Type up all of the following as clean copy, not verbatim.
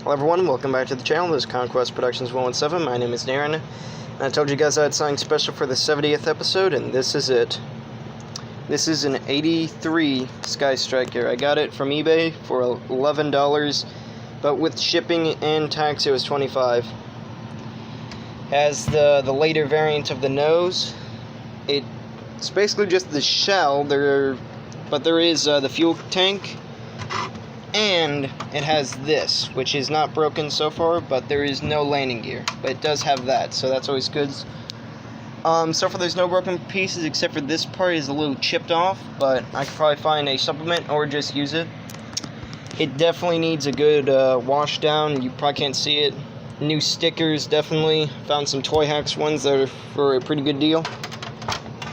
Hello everyone, welcome back to the channel. This is Conquest Productions 117. My name is Darren, and I told you guys I had something special for the 70th episode, and this is it. This is an 83 Sky Striker. I got it from eBay for $11, but with shipping and tax it was $25. Has the later variant of the nose. It's basically just the shell, but there is the fuel tank. And it has this, which is not broken so far, but there is no landing gear. But it does have that, so that's always good. So far there's no broken pieces, except for this part is a little chipped off, but I could probably find a supplement or just use it. It definitely needs a good wash down. You probably can't see it. New stickers, definitely. Found some Toy Hacks ones that are for a pretty good deal.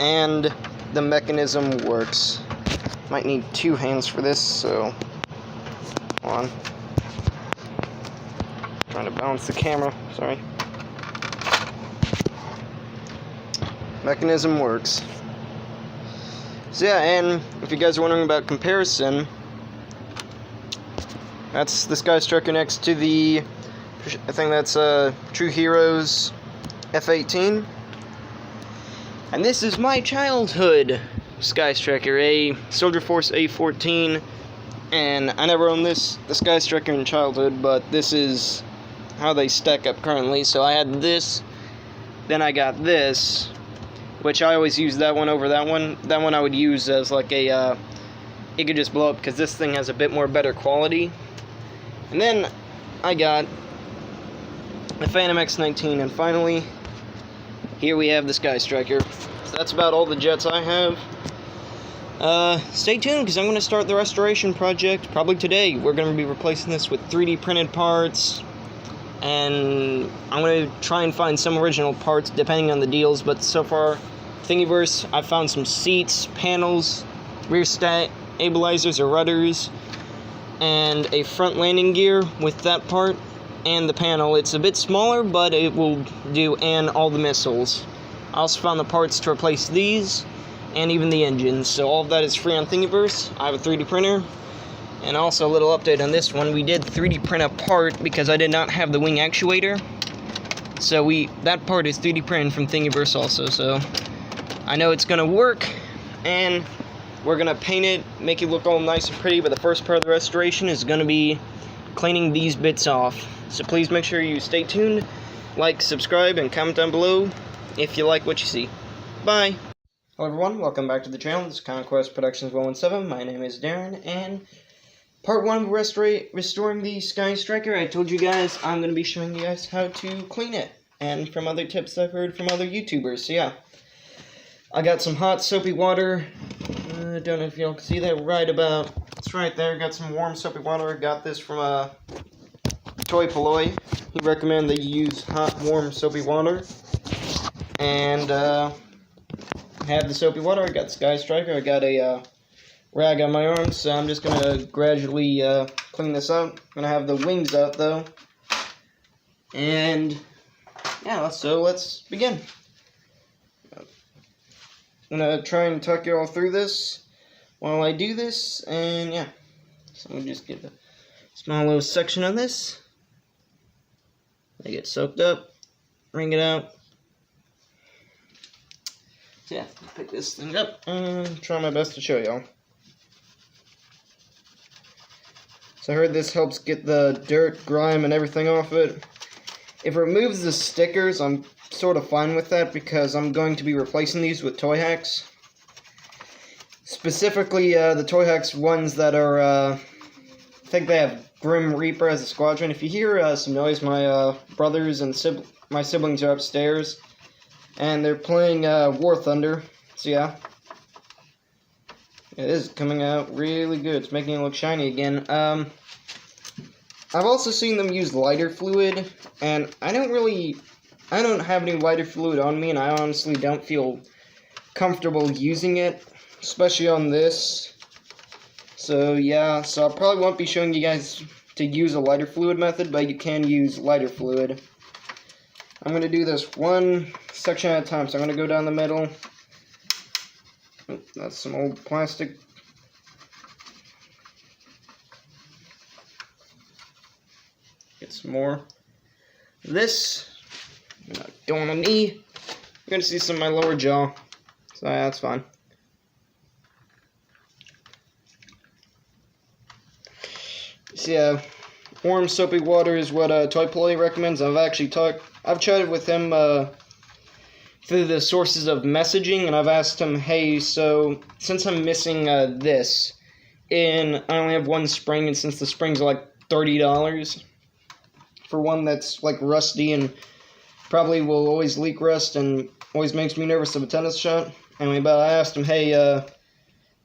And the mechanism works. Might need two hands for this, so... on. Trying to balance the camera, sorry. Mechanism works. So yeah, and if you guys are wondering about comparison, that's the Sky Striker next to the, I think that's True Heroes F-18. And this is my childhood Sky Striker, a Soldier Force A-14. And I never owned the Sky Striker in childhood, but this is how they stack up currently. So I had this, then I got this, which I always use that one over that one. That one I would use as like a, it could just blow up because this thing has a bit more better quality. And then I got the Phantom X-19, and finally, here we have the Sky Striker. So that's about all the jets I have. Stay tuned, because I'm going to start the restoration project probably today. We're going to be replacing this with 3D printed parts, and I'm going to try and find some original parts depending on the deals, but so far, Thingiverse, I found some seats, panels, rear stabilizers or rudders, and a front landing gear with that part, and the panel. It's a bit smaller, but it will do, and all the missiles. I also found the parts to replace these, and even the engines, so all of that is free on Thingiverse. I have a 3D printer, and also a little update on this one. We did 3D print a part because I did not have the wing actuator, so that part is 3D printed from Thingiverse also, so I know it's gonna work, and we're gonna paint it, make it look all nice and pretty, but the first part of the restoration is gonna be cleaning these bits off. So please make sure you stay tuned, like, subscribe, and comment down below if you like what you see. Bye! Hello everyone, welcome back to the channel. This is Conquest Productions 117. My name is Darren, and part 1 of restoring the Sky Striker. I told you guys I'm going to be showing you guys how to clean it, and from other tips I've heard from other YouTubers. So yeah, I got some hot soapy water. I don't know if y'all can see that it's right there. Got some warm soapy water. I got this from Toy Polloi. He recommended that you use hot, warm soapy water. And I have the soapy water. I got Sky Striker. I got a rag on my arm, so I'm just going to gradually clean this out. I'm going to have the wings out, though. And, yeah, so let's begin. I'm going to try and tuck you all through this while I do this, and, yeah. So I'm going to just get a small little section of this. I get soaked up, wring it out. So yeah, pick this thing up and try my best to show y'all. So I heard this helps get the dirt, grime, and everything off it. If it removes the stickers, I'm sort of fine with that because I'm going to be replacing these with Toy Hacks. Specifically, the Toy Hacks ones that are, I think they have Grim Reaper as a squadron. If you hear some noise, my brothers and my siblings are upstairs. And they're playing War Thunder, so yeah. It is coming out really good. It's making it look shiny again. I've also seen them use lighter fluid, and I don't have any lighter fluid on me, and I honestly don't feel comfortable using it, especially on this. So yeah, so I probably won't be showing you guys to use a lighter fluid method, but you can use lighter fluid. I'm going to do this one section at a time, so I'm going to go down the middle. Oh, that's some old plastic. Get some more. This, going on me. You're gonna see some of my lower jaw, so yeah, that's fine. So yeah, warm soapy water is what Toyploy recommends. I've chatted with him through the sources of messaging, and I've asked him, hey, so since I'm missing this, and I only have one spring, and since the springs are like $30 for one that's like rusty and probably will always leak rust and always makes me nervous of a tennis shot. Anyway, but I asked him, hey,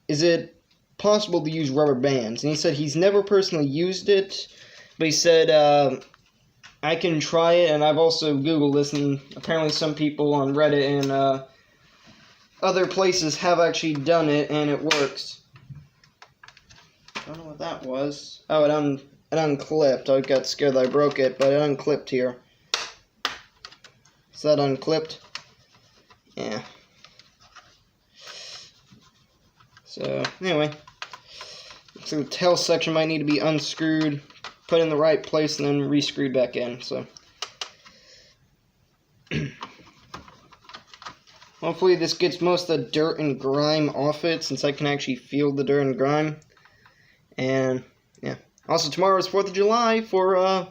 is it possible to use rubber bands? And he said he's never personally used it, but he said, I can try it, and I've also Googled this, and apparently some people on Reddit and other places have actually done it, and it works. I don't know what that was. Oh, it unclipped. I got scared that I broke it, but it unclipped here. Is that unclipped? Yeah. So, anyway. So the tail section might need to be unscrewed, put in the right place, and then re-screwed back in, so. Hopefully this gets most of the dirt and grime off it, since I can actually feel the dirt and grime. And, yeah. Also, tomorrow is 4th of July for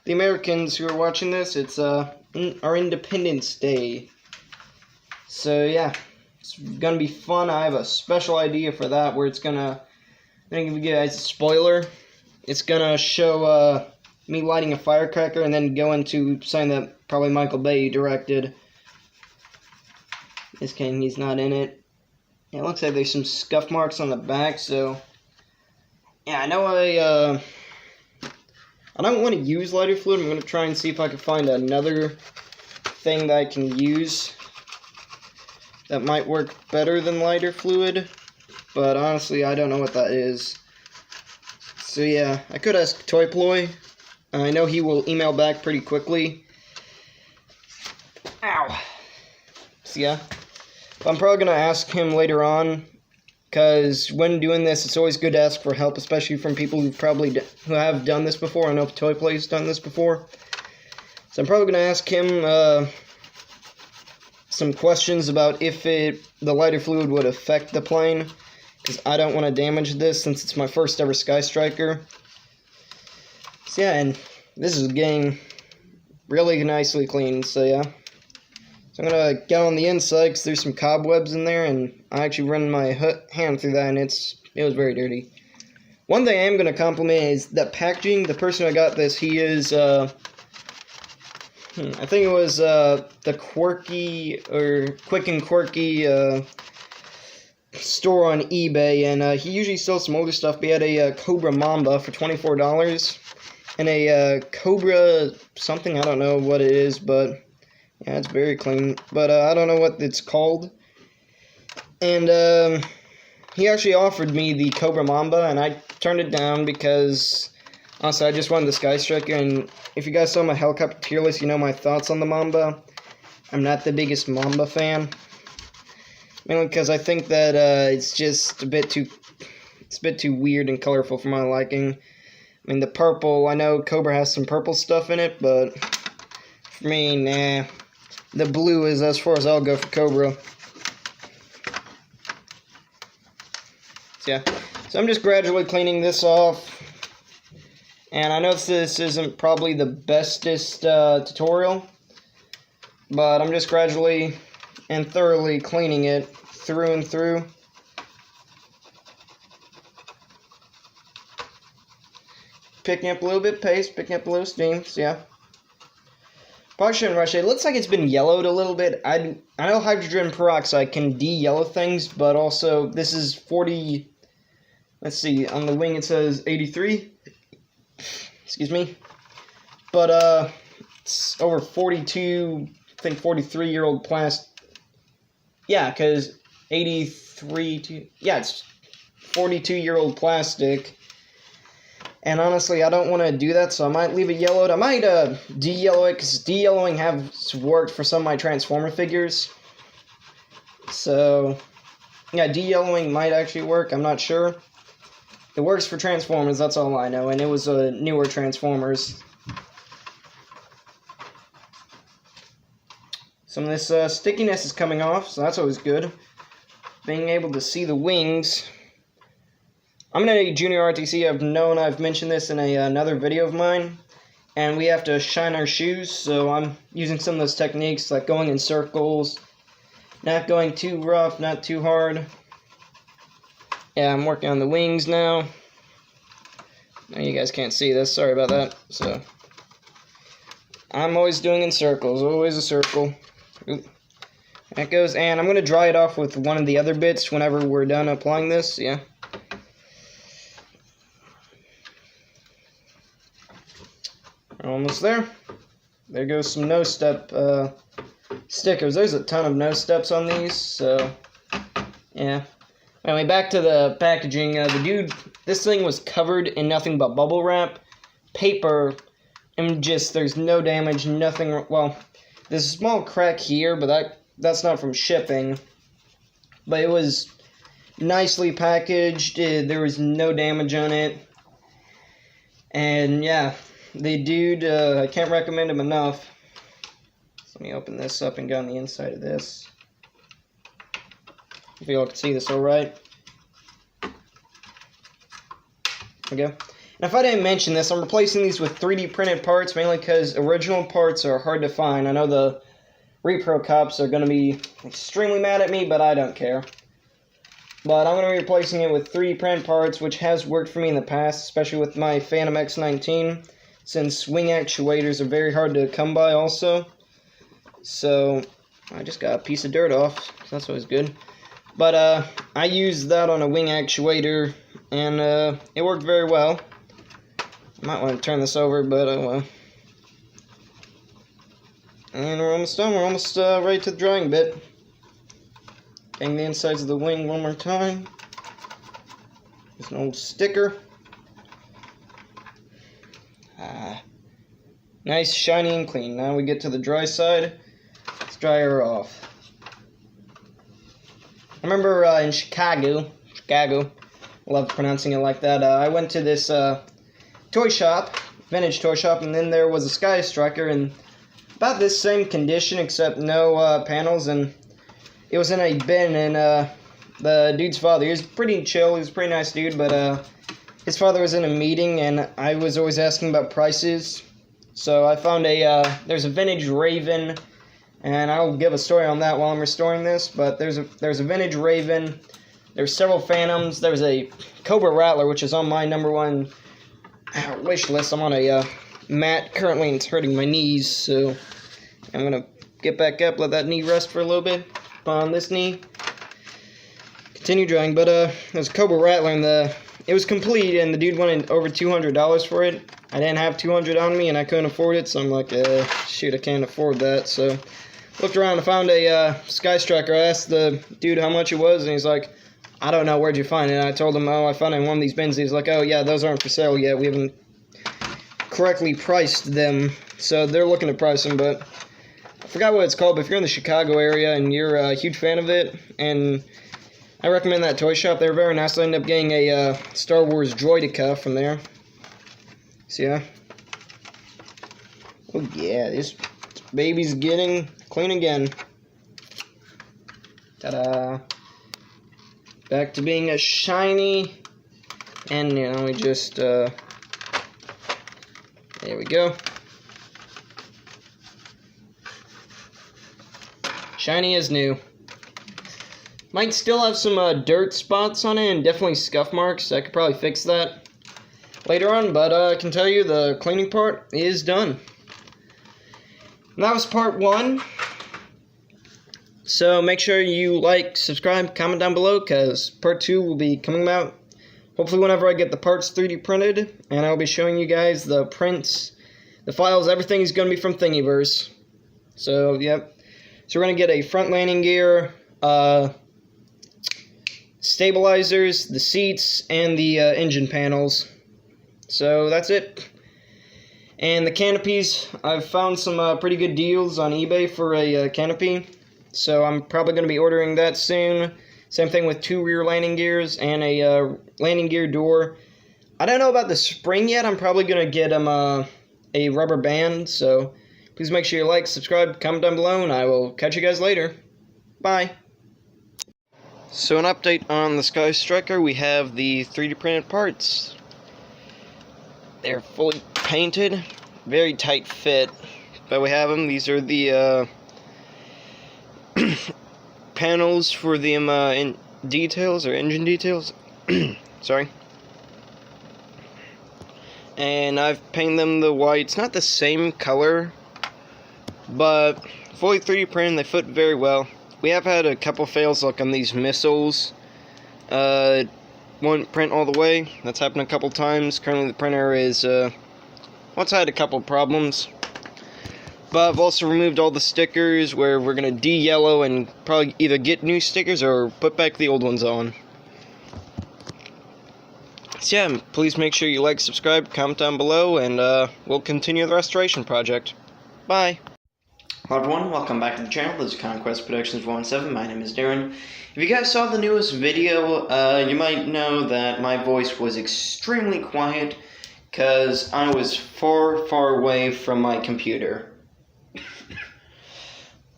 the Americans who are watching this. It's our Independence Day. So, yeah. It's gonna be fun. I have a special idea for that where it's gonna... I'm gonna give you guys a spoiler. It's gonna show me lighting a firecracker and then go into something that probably Michael Bay directed. This game, he's not in it. Yeah, it looks like there's some scuff marks on the back, so... Yeah, I know I don't want to use lighter fluid. I'm going to try and see if I can find another thing that I can use that might work better than lighter fluid. But honestly, I don't know what that is. So yeah, I could ask Toyploy. I know he will email back pretty quickly. Ow. So yeah. But I'm probably going to ask him later on. Because when doing this, it's always good to ask for help, especially from people who have done this before. I know Toyploy's done this before. So I'm probably going to ask him some questions about if the lighter fluid would affect the plane. Because I don't want to damage this since it's my first ever Sky Striker. So yeah, and this is getting really nicely cleaned, so yeah. So I'm going to get on the inside because there's some cobwebs in there, and I actually ran my hand through that, and it was very dirty. One thing I am going to compliment is that packaging. The person who got this, he is, I think it was the Quirky, or Quick and Quirky store on eBay, and he usually sells some older stuff, but he had a Cobra Mamba for $24, and a Cobra something, I don't know what it is, but... yeah, it's very clean, but I don't know what it's called. And he actually offered me the Cobra Mamba, and I turned it down because, honestly, I just wanted the Sky Striker. And if you guys saw my helicopter tier list, you know my thoughts on the Mamba. I'm not the biggest Mamba fan, mainly because I think that it's just a bit too weird and colorful for my liking. I mean, the purple, I know Cobra has some purple stuff in it, but for me, nah. The blue is as far as I'll go for Cobra. So yeah, so I'm just gradually cleaning this off. And I know this isn't probably the bestest tutorial, but I'm just gradually and thoroughly cleaning it through and through. Picking up a little bit of paste, picking up a little steam, so yeah. Probably shouldn't rush it. It looks like it's been yellowed a little bit. I know hydrogen peroxide can de-yellow things, but also this is 40... Let's see, on the wing it says 83. Excuse me. But, it's over 42, I think 43-year-old plastic. Yeah, because 83... yeah, it's 42-year-old plastic. And honestly, I don't want to do that, so I might leave it yellowed. I might de-yellow it, because de-yellowing has worked for some of my Transformer figures. So, yeah, de-yellowing might actually work. I'm not sure. It works for Transformers, that's all I know, and it was newer Transformers. Some of this stickiness is coming off, so that's always good. Being able to see the wings. I'm in a junior RTC. I've mentioned this in another video of mine. And we have to shine our shoes, so I'm using some of those techniques, like going in circles, not going too rough, not too hard. Yeah, I'm working on the wings now. Now you guys can't see this, sorry about that. So, I'm always doing in circles, always a circle. Oop. That goes, and I'm going to dry it off with one of the other bits whenever we're done applying this, yeah. Almost there. There goes some no-step stickers. There's a ton of no-steps on these, so yeah. Anyway, back to the packaging. This thing was covered in nothing but bubble wrap, paper, and there's no damage, nothing. Well, there's a small crack here, but that's not from shipping. But it was nicely packaged. There was no damage on it, and yeah. The dude, I can't recommend him enough. Let me open this up and go on the inside of this. If you all can see this alright. There we go. And if I didn't mention this, I'm replacing these with 3D printed parts, mainly because original parts are hard to find. I know the repro cops are going to be extremely mad at me, but I don't care. But I'm going to be replacing it with 3D printed parts, which has worked for me in the past, especially with my Phantom X19. Since wing actuators are very hard to come by also. So, I just got a piece of dirt off, so that's always good. But, I used that on a wing actuator, and, it worked very well. I might want to turn this over, but, well. And we're almost done. We're almost, ready to the drying bit. Bang the insides of the wing one more time. There's an old sticker. Nice, shiny, and clean. Now we get to the dry side. Let's dry her off. I remember in Chicago, love pronouncing it like that, I went to this toy shop, vintage toy shop, and then there was a Sky Striker, and about this same condition, except no panels, and it was in a bin, and the dude's father, he was pretty chill, he was a pretty nice dude, but his father was in a meeting, and I was always asking about prices. So I found there's a vintage Raven, and I'll give a story on that while I'm restoring this. But there's a vintage Raven. There's several Phantoms. There's a Cobra Rattler, which is on my #1 wish list. I'm on a mat currently, and it's hurting my knees. So I'm gonna get back up, let that knee rest for a little bit. Put on this knee, continue drying. But there's a Cobra Rattler, and it was complete, and the dude wanted over $200 for it. I didn't have $200 on me, and I couldn't afford it, so I'm like, shoot, I can't afford that. So, looked around and found a Sky Striker. I asked the dude how much it was, and he's like, I don't know, where'd you find it? And I told him, oh, I found it in one of these bins. He's like, oh, yeah, those aren't for sale yet. We haven't correctly priced them, so they're looking to price them, but I forgot what it's called. But if you're in the Chicago area and you're a huge fan of it, and I recommend that toy shop. They were very nice. I ended up getting a Star Wars Droideka from there. So yeah. Oh yeah, this baby's getting clean again. Ta-da. Back to being a shiny. And you know, we just there we go. Shiny as new. Might still have some dirt spots on it and definitely scuff marks. I could probably fix that later on, but I can tell you the cleaning part is done. And that was part 1. So make sure you like, subscribe, comment down below, because part 2 will be coming out hopefully whenever I get the parts 3D printed, and I'll be showing you guys the prints, the files, everything is going to be from Thingiverse. So, yep. So we're going to get a front landing gear, stabilizers, the seats, and the engine panels. So that's it. And the canopies, I've found some pretty good deals on eBay for a canopy. So I'm probably going to be ordering that soon. Same thing with 2 rear landing gears and a landing gear door. I don't know about the spring yet. I'm probably going to get a rubber band. So Please make sure you like, subscribe, comment down below, and I will catch you guys later. Bye. So an update on the Sky Striker, we have the 3D printed parts. They're fully painted, very tight fit, but we have them. These are the panels for the details or engine details. Sorry. And I've painted them the white. It's not the same color, but fully 3D printed. They fit very well. We have had a couple fails like on these missiles. Won't print all the way. That's happened a couple times. Currently the printer is once I had a couple problems. But I've also removed all the stickers where we're gonna de-yellow and probably either get new stickers or put back the old ones on. So yeah, please make sure you like, subscribe, comment down below, and we'll continue the restoration project. Bye. Hello everyone, welcome back to the channel. This is Conquest Productions 117. My name is Darren. If you guys saw the newest video, you might know that my voice was extremely quiet because I was far away from my computer.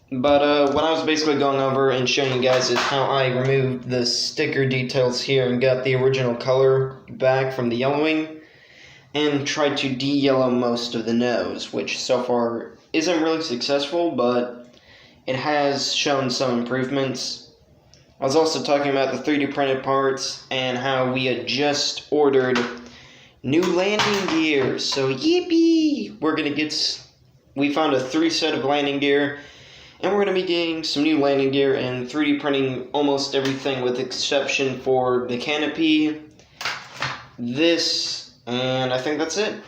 But what I was basically going over and showing you guys is how I removed the sticker details here and got the original color back from the yellowing and tried to de-yellow most of the nose, which so far isn't really successful, but it has shown some improvements. I was also talking about the 3D printed parts and how we had just ordered new landing gear. So yippee! We found a 3 set of landing gear, and we're going to be getting some new landing gear and 3D printing almost everything with exception for the canopy, this, and I think that's it.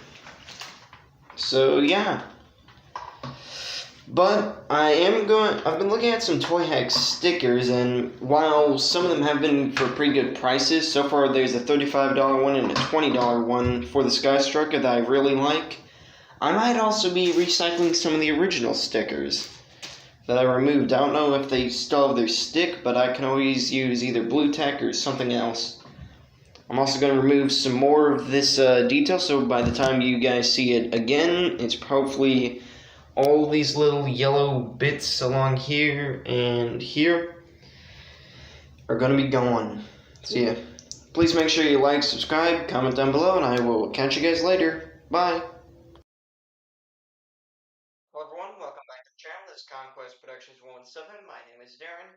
So yeah. But I've been looking at some Toy Hack stickers, and while some of them have been for pretty good prices, so far there's a $35 one and a $20 one for the Sky Striker that I really like. I might also be recycling some of the original stickers that I removed. I don't know if they still have their stick, but I can always use either blue tack or something else. I'm also going to remove some more of this detail, so by the time you guys see it again, it's hopefully all these little yellow bits along here and here are going to be gone. So yeah, please make sure you like, subscribe, comment down below, and I will catch you guys later. Bye. Hello everyone, welcome back to the channel. This is Conquest Productions 117. My name is Darren,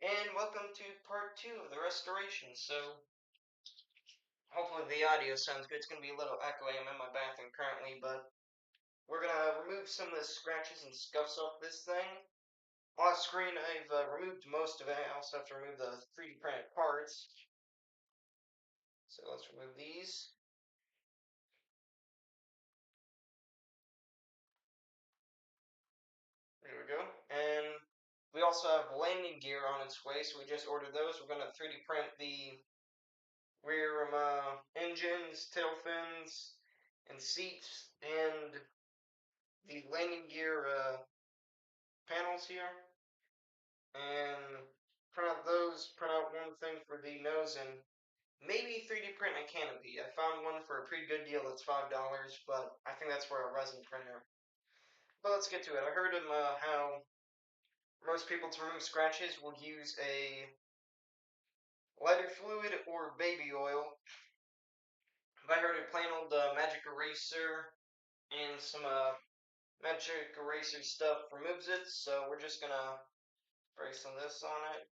and welcome to part 2 of the restoration. So hopefully the audio sounds good. It's going to be a little echoey. I'm in my bathroom currently, but we're going to remove some of the scratches and scuffs off this thing. Off screen, I've removed most of it. I also have to remove the 3D printed parts. So let's remove these. There we go. And we also have landing gear on its way, so we just ordered those. We're going to 3D print the rear engines, tail fins, and seats, and the landing gear panels here. And print out one thing for the nose, and maybe 3D print a canopy. I found one for a pretty good deal that's $5, but I think that's for a resin printer. But let's get to it. I heard how most people to remove scratches will use a lighter fluid or baby oil. But I heard a plain old magic eraser and some magic eraser stuff removes it, so we're just gonna spray some of this on it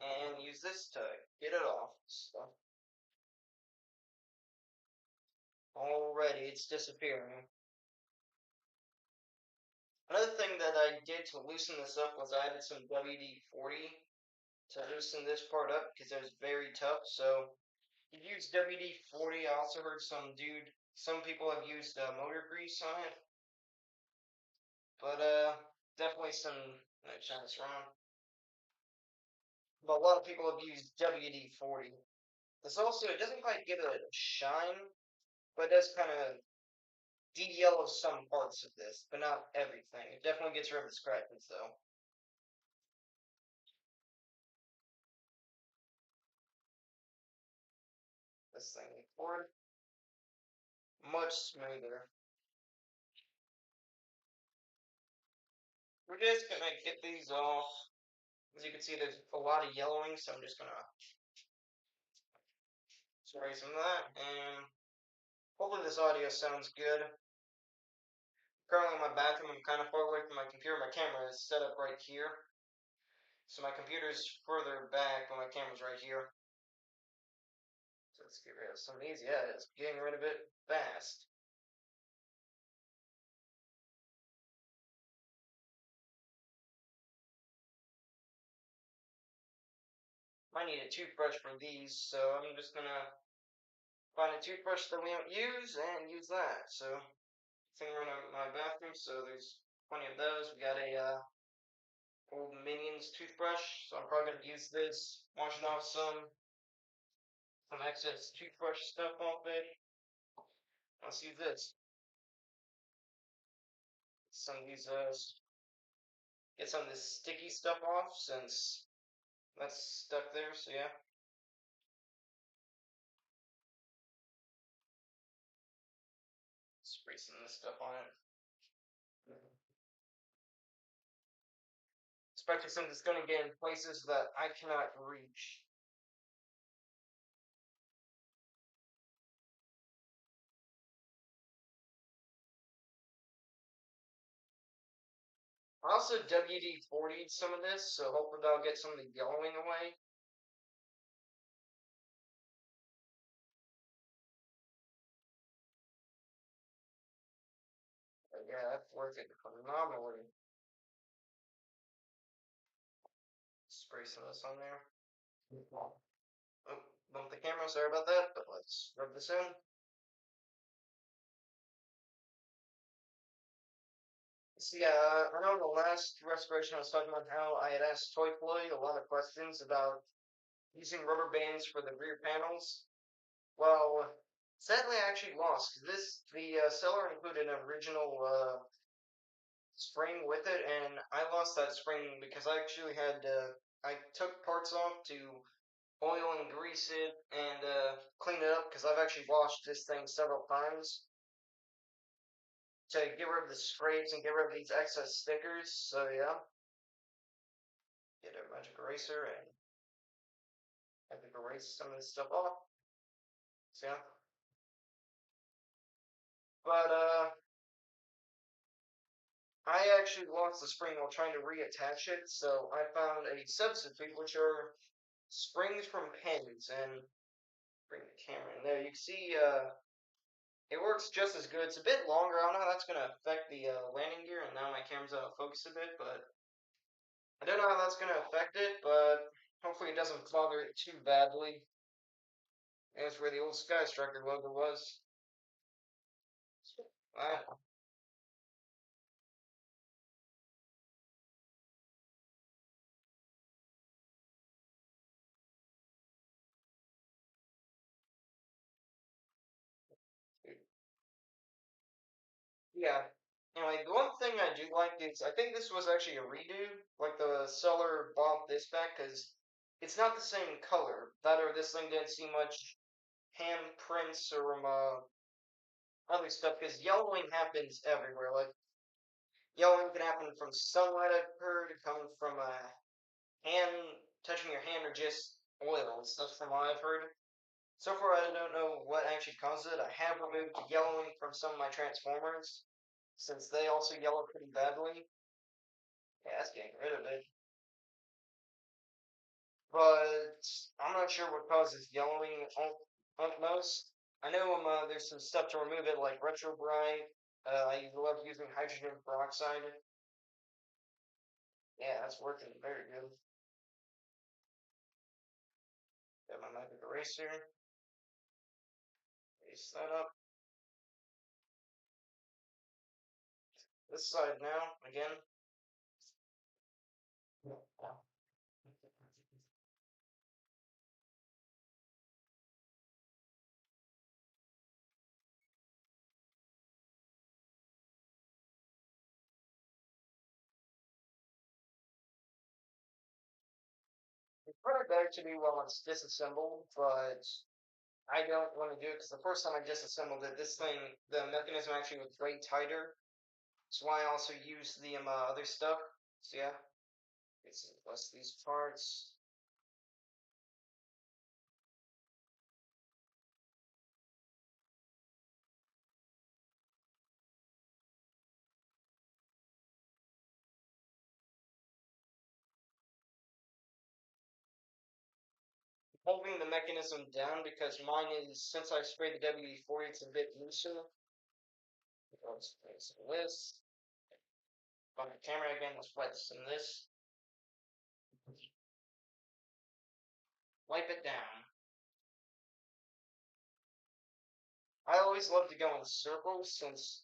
and use this to get it off. So already it's disappearing. Another thing that I did to loosen this up was I added some WD-40 to loosen this part up because it was very tough. So you use WD-40. I also heard some people have used motor grease on it, but definitely some. Let me turn this around. But a lot of people have used WD-40. This also, it doesn't quite give it a shine, but it does kind of de-yellow some parts of this, but not everything. It definitely gets rid of the scratches though. This thing forward, much smoother. we're just gonna get these off. As you can see, there's a lot of yellowing, so I'm just gonna spray some of that, and hopefully this audio sounds good. Currently in my bathroom, I'm kind of far away from my computer. My camera is set up right here. So my computer's further back, but my camera's right here. So let's get rid of some of these. Yeah, it's getting rid of it fast. Might need a toothbrush for these, so I'm just gonna find a toothbrush that we don't use and use that. So thing around my bathroom, so there's plenty of those. We got a old Minions toothbrush, so I'm probably gonna use this, washing off some excess toothbrush stuff off it. Let's use this. Some of these get some of this sticky stuff off since that's stuck there, so yeah. Spray some of this stuff on it. Especially since it's going to get in places that I cannot reach. I also WD-40'd some of this, so hopefully that'll get some of the yellowing away. But yeah, that's working phenomenally. Spray some of this on there. Oh, bumped the camera, sorry about that, but let's rub this in. See, I know in the last restoration I was talking about how I had asked Toy Floyd a lot of questions about using rubber bands for the rear panels. Well, sadly I actually lost. The seller included an original spring with it, and I lost that spring because I actually had I took parts off to oil and grease it and clean it up because I've actually washed this thing several times to get rid of the scrapes and get rid of these excess stickers. So yeah, get a magic eraser and I can erase some of this stuff off. So yeah, but I actually lost the spring while trying to reattach it, so I found a substitute, which are springs from pins, and bring the camera in there. You can see it works just as good. It's a bit longer. I don't know how that's going to affect the landing gear, and now my camera's out of focus a bit, but I don't know how that's going to affect it, but hopefully it doesn't bother it too badly. That's where the old Sky Striker logo was. Alright. Yeah. Anyway, the one thing I do like is I think this was actually a redo. Like the seller bought this back because it's not the same color. That or this thing didn't see much handprints or other stuff because yellowing happens everywhere. Like yellowing can happen from sunlight, I've heard, coming from a hand touching your hand or just oil and stuff from what I've heard. So far, I don't know what actually causes it. I have removed yellowing from some of my Transformers since they also yellow pretty badly. Yeah, that's getting rid of it. But I'm not sure what causes yellowing most. I know there's some stuff to remove it, like Retro Bright. I love using hydrogen peroxide. Yeah, that's working very good. Got my magic eraser. Erase that up. This side now, again. It's probably better to do while it's disassembled, but I don't want to do it because the first time I disassembled it, this thing, the mechanism actually was way tighter. That's why I also used the other stuff. So yeah, let's adjust these parts. Holding the mechanism down because mine is, since I sprayed the WD-40, it's a bit looser. Let's place this. On the camera again, let's wet some of this. Wipe it down. I always love to go in circles since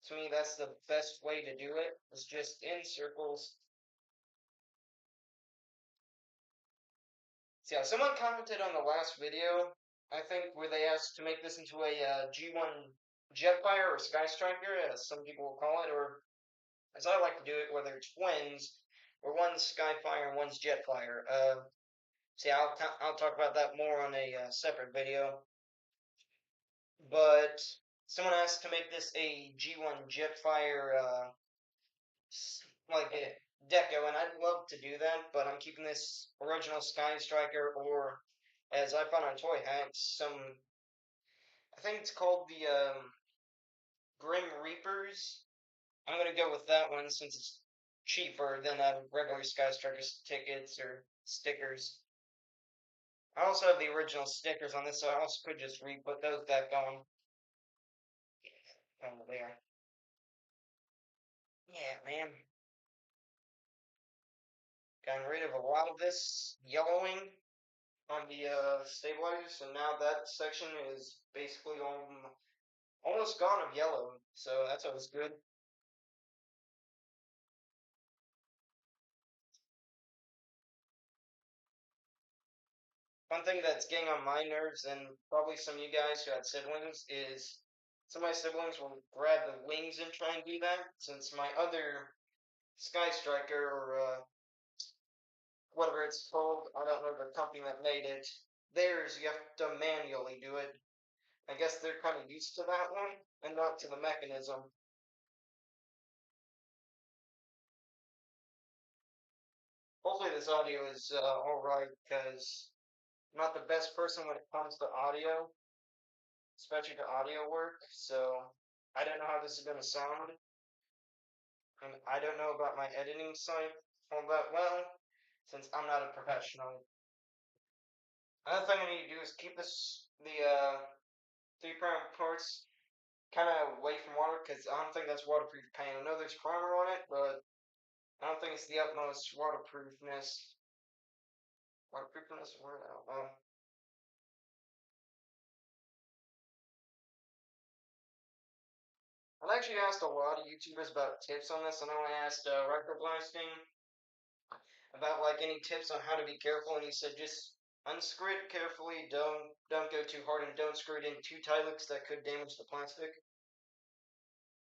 to me that's the best way to do it. Is just in circles. So yeah, someone commented on the last video, I think, where they asked to make this into a G1 Jetfire or Sky Striker, as some people will call it, or as I like to do it, where they're twins, or one's Skyfire and one's Jetfire. See, I'll talk about that more on a separate video. But someone asked to make this a G1 Jetfire, like a deco, and I'd love to do that, but I'm keeping this original Sky Striker, or as I found on Toy Hacks, I think it's called the Grim Reapers. I'm gonna go with that one since it's cheaper than regular Sky Striker tickets or stickers. I also have the original stickers on this, so I also could just re-put those back on. Over there. Yeah, man. Gotten rid of a lot of this yellowing on the stabilizers, and now that section is basically almost gone of yellow, so that's always good. One thing that's getting on my nerves, and probably some of you guys who had siblings, is some of my siblings will grab the wings and try and do that, since my other Sky Striker, or whatever it's called, I don't know the company that made it, theirs, you have to manually do it. I guess they're kind of used to that one, and not to the mechanism. Hopefully this audio is alright, because I'm not the best person when it comes to audio, especially to audio work, so I don't know how this is going to sound, and I don't know about my editing site all that well, since I'm not a professional. Another thing I need to do is keep the 3' parts kind of away from water, because I don't think that's waterproof paint. I know there's primer on it, but I don't think it's the utmost waterproofness. Waterproofness, word out. I've actually asked a lot of YouTubers about tips on this. I know I asked Blasting about like any tips on how to be careful, and he said just unscrew it carefully. Don't go too hard, and don't screw it in too tight because that could damage the plastic.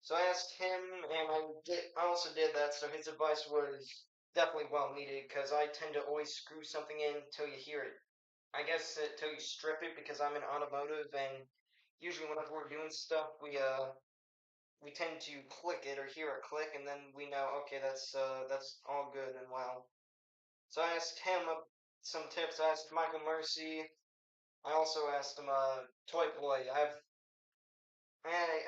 So I asked him, and I also did that. So his advice was definitely well needed because I tend to always screw something in until you hear it. I guess until you strip it, because I'm in automotive, and usually whenever we're doing stuff, we tend to click it or hear a click, and then we know, okay, that's all good and well. So I asked him some tips. I asked Michael Mercy. I also asked him Toy Ploy. I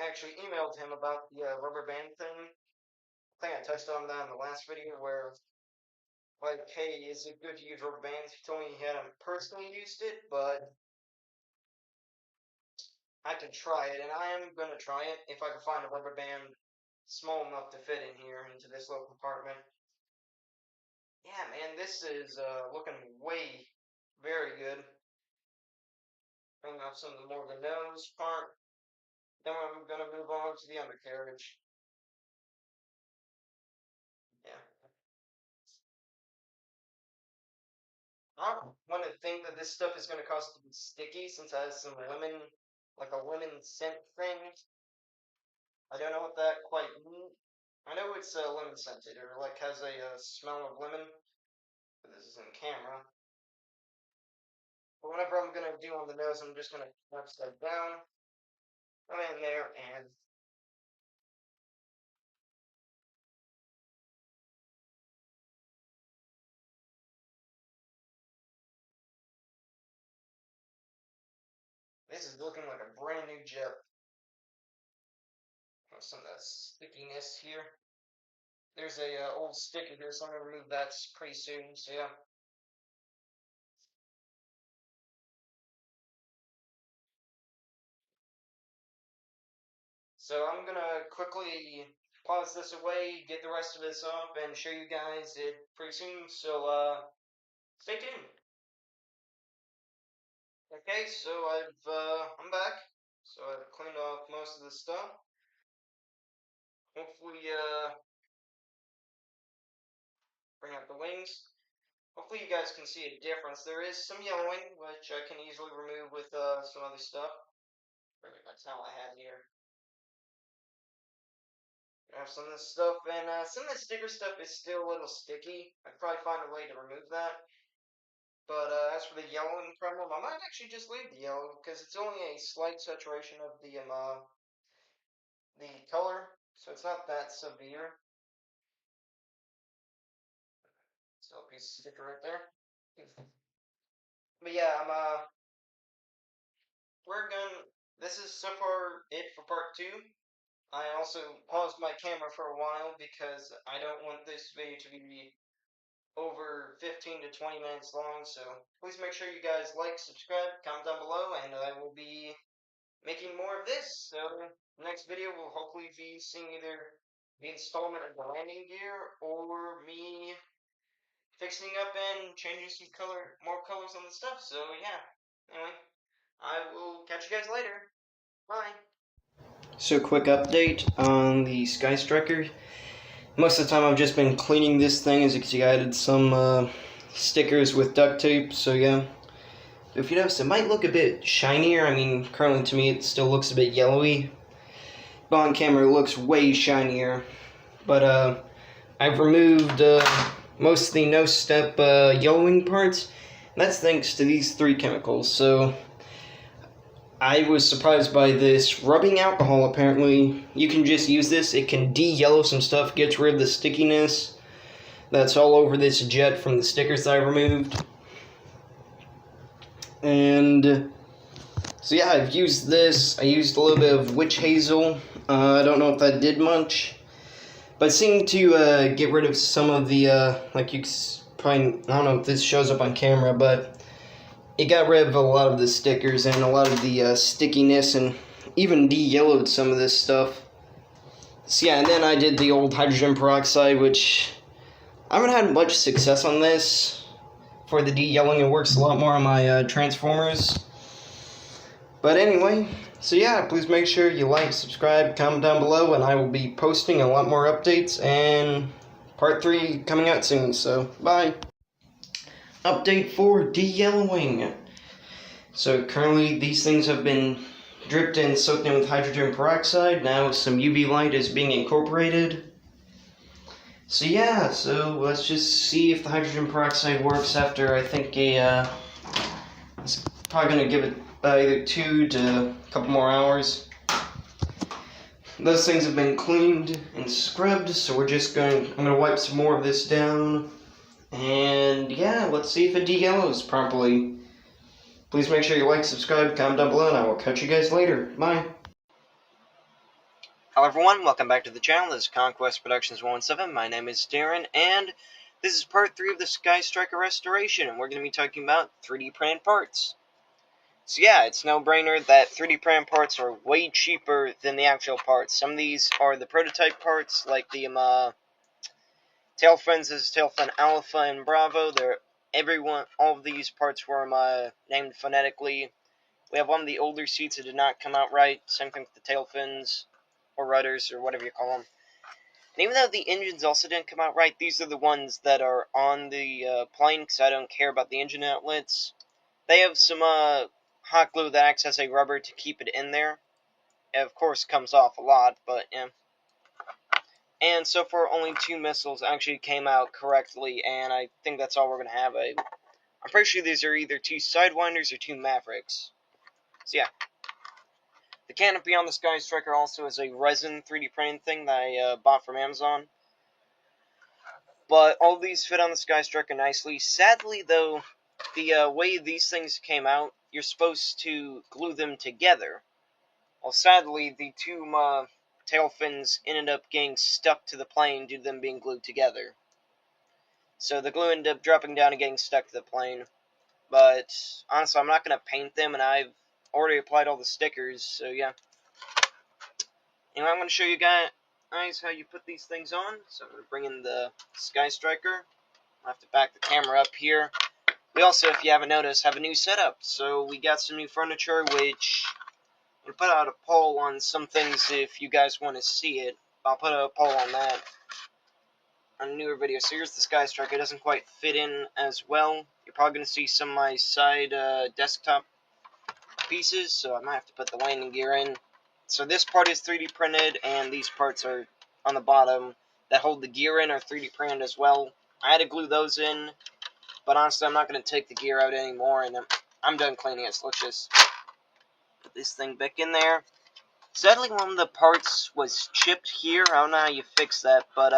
actually emailed him about the rubber band thing. I think I touched on that in the last video, where like, hey, is it good to use rubber bands? He told me he hadn't personally used it, but I can try it, and I am gonna try it if I can find a rubber band small enough to fit in here into this little compartment. Yeah, man, this is looking way very good. Bring up some of the more of the nose part. Then I'm gonna move on to the undercarriage. Yeah. I want to think that this stuff is gonna cost to be sticky since it has some lemon, like a lemon scent thing. I don't know what that quite means. I know it's lemon scented, or like has a smell of lemon. But this is in camera. But whatever I'm gonna do on the nose, I'm just gonna upside down. Come in there and This is looking like a brand new jet. Some of that stickiness here. There's a old sticker here, so I'm gonna remove that pretty soon. So yeah. So I'm gonna quickly pause this away, get the rest of this up, and show you guys it pretty soon. So stay tuned. Okay, so I'm back. So I've cleaned off most of the stuff. Hopefully bring out the wings. Hopefully you guys can see a difference. There is some yellowing, which I can easily remove with some other stuff. That's not what I had here. I have some of this stuff, and some of the sticker stuff is still a little sticky. I'd probably find a way to remove that. But as for the yellowing problem, I might actually just leave the yellow because it's only a slight saturation of the color, so it's not that severe. So a piece of sticker right there. But yeah, we're gonna. This is so far it for part 2. I also paused my camera for a while because I don't want this video to be over 15 to 20 minutes long. So please make sure you guys like, subscribe, comment down below, and I will be making more of this. So next video will hopefully be seeing either the installment of the landing gear or me fixing up and changing some more colors on the stuff. So yeah, anyway, I will catch you guys later. Bye. So quick update on the Sky Striker. Most of the time I've just been cleaning this thing, as you can see I added some stickers with duct tape, so yeah. If you notice, it might look a bit shinier. I mean, currently to me it still looks a bit yellowy. But on camera it looks way shinier. But I've removed most of the no-step yellowing parts. That's thanks to these 3 chemicals. So I was surprised by this rubbing alcohol. Apparently you can just use this. It can de-yellow some stuff, gets rid of the stickiness that's all over this jet from the stickers that I removed. And so yeah, I've used this. I used a little bit of witch hazel. I don't know if that did much, but it seemed to get rid of some of the like you probably, I don't know if this shows up on camera, but it got rid of a lot of the stickers and a lot of the stickiness, and even de-yellowed some of this stuff. So yeah, and then I did the old hydrogen peroxide, which I haven't had much success on this. For the de-yellowing, it works a lot more on my Transformers. But anyway, so yeah, please make sure you like, subscribe, comment down below, and I will be posting a lot more updates, and part 3 coming out soon, so bye. Update for de-yellowing. So currently these things have been dripped and soaked in with hydrogen peroxide. Now some UV light is being incorporated. So yeah, so let's just see if the hydrogen peroxide works after, I think, it's probably going to give it either 2 to a couple more hours. Those things have been cleaned and scrubbed, so I'm going to wipe some more of this down. And yeah, let's see if it de-yellows properly. Please make sure you like, subscribe, comment down below, and I will catch you guys later. Bye. Hello everyone, welcome back to the channel. This is Conquest Productions 117. My name is Darren, and this is part 3 of the Sky Striker restoration, and we're going to be talking about 3D printed parts. So yeah, it's no brainer that 3D printed parts are way cheaper than the actual parts. Some of these are the prototype parts, like the Tailfins. This is Tailfin Alpha and Bravo. All of these parts were named phonetically. We have one of the older seats that did not come out right. Same thing with the tailfins, or rudders, or whatever you call them. And even though the engines also didn't come out right, these are the ones that are on the plane, because I don't care about the engine outlets. They have some hot glue that acts as a rubber to keep it in there. It, of course, comes off a lot, but yeah. And so far, only 2 missiles actually came out correctly, and I think that's all we're going to have. I'm pretty sure these are either 2 Sidewinders or 2 Mavericks. So yeah. The canopy on the Sky Striker also is a resin 3D printing thing that I bought from Amazon. But all of these fit on the Sky Striker nicely. Sadly, though, the way these things came out, you're supposed to glue them together. Well, sadly, the two tail fins ended up getting stuck to the plane due to them being glued together. So the glue ended up dropping down and getting stuck to the plane. But honestly, I'm not going to paint them, and I've already applied all the stickers, so yeah. Anyway, I'm going to show you guys how you put these things on. So I'm going to bring in the Sky Striker. I'll have to back the camera up here. We also, if you haven't noticed, have a new setup. So we got some new furniture, which I'm going to put out a poll on some things if you guys want to see it. I'll put a poll on that on a newer video. So here's the Sky Striker. It doesn't quite fit in as well. You're probably going to see some of my side desktop pieces, so I might have to put the landing gear in. So this part is 3D printed, and these parts are on the bottom that hold the gear in are 3D printed as well. I had to glue those in, but honestly, I'm not going to take the gear out anymore, and I'm done cleaning it, so let's just put this thing back in there. Sadly, one of the parts was chipped here. I don't know how you fix that, but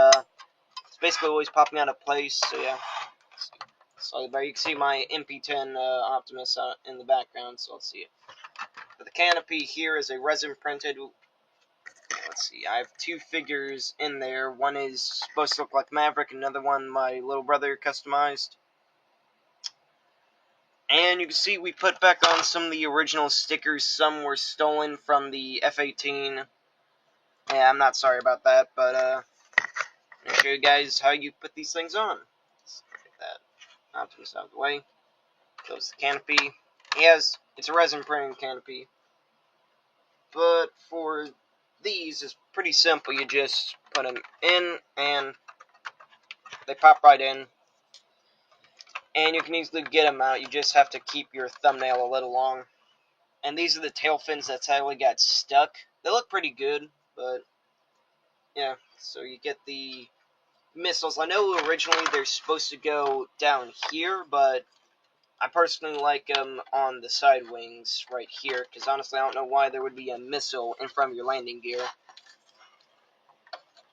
it's basically always popping out of place, so yeah. So there you can see my MP10 Optimus in the background, so let's see it. But the canopy here is a resin printed. Let's see, I have two figures in there. One is supposed to look like Maverick, another one my little brother customized. And you can see we put back on some of the original stickers. Some were stolen from the F-18. Yeah, I'm not sorry about that, but I'm going to show you guys how you put these things on. Let's get that Optimus out of the way. Goes the canopy. It's a resin printing canopy. But for these, it's pretty simple. You just put them in, and they pop right in. And you can easily get them out. You just have to keep your thumbnail a little long. And these are the tail fins that sadly got stuck. They look pretty good, but yeah. So you get the missiles. I know originally they're supposed to go down here, but I personally like them on the side wings right here, because honestly I don't know why there would be a missile in front of your landing gear.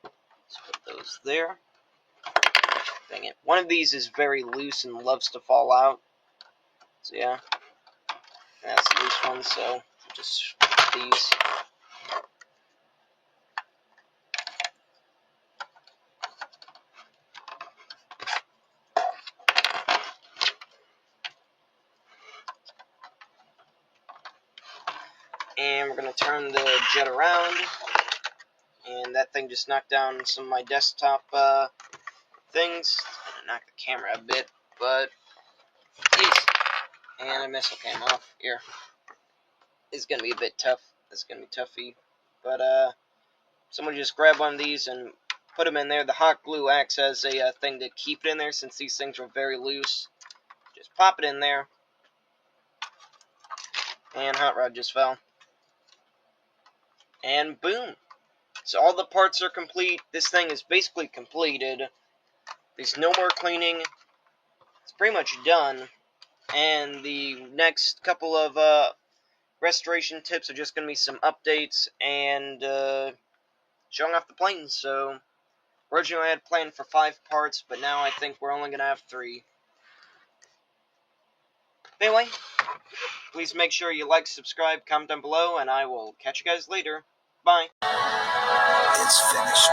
Let's put those there. Dang it. One of these is very loose and loves to fall out. So yeah. That's the loose one, so just put these. And we're going to turn the jet around. And that thing just knocked down some of my desktop things. I'm going to knock the camera a bit, but geez. And a missile came off here. It's going to be a bit tough. It's going to be toughy. But someone just grab one of these and put them in there. The hot glue acts as a thing to keep it in there since these things are very loose. Just pop it in there. And Hot Rod just fell. And boom. So all the parts are complete. This thing is basically completed. There's no more cleaning. It's pretty much done. And the next couple of restoration tips are just going to be some updates and showing off the planes. So originally I had planned for 5 parts, but now I think we're only going to have 3. Anyway, please make sure you like, subscribe, comment down below, and I will catch you guys later. Bye. It's finished.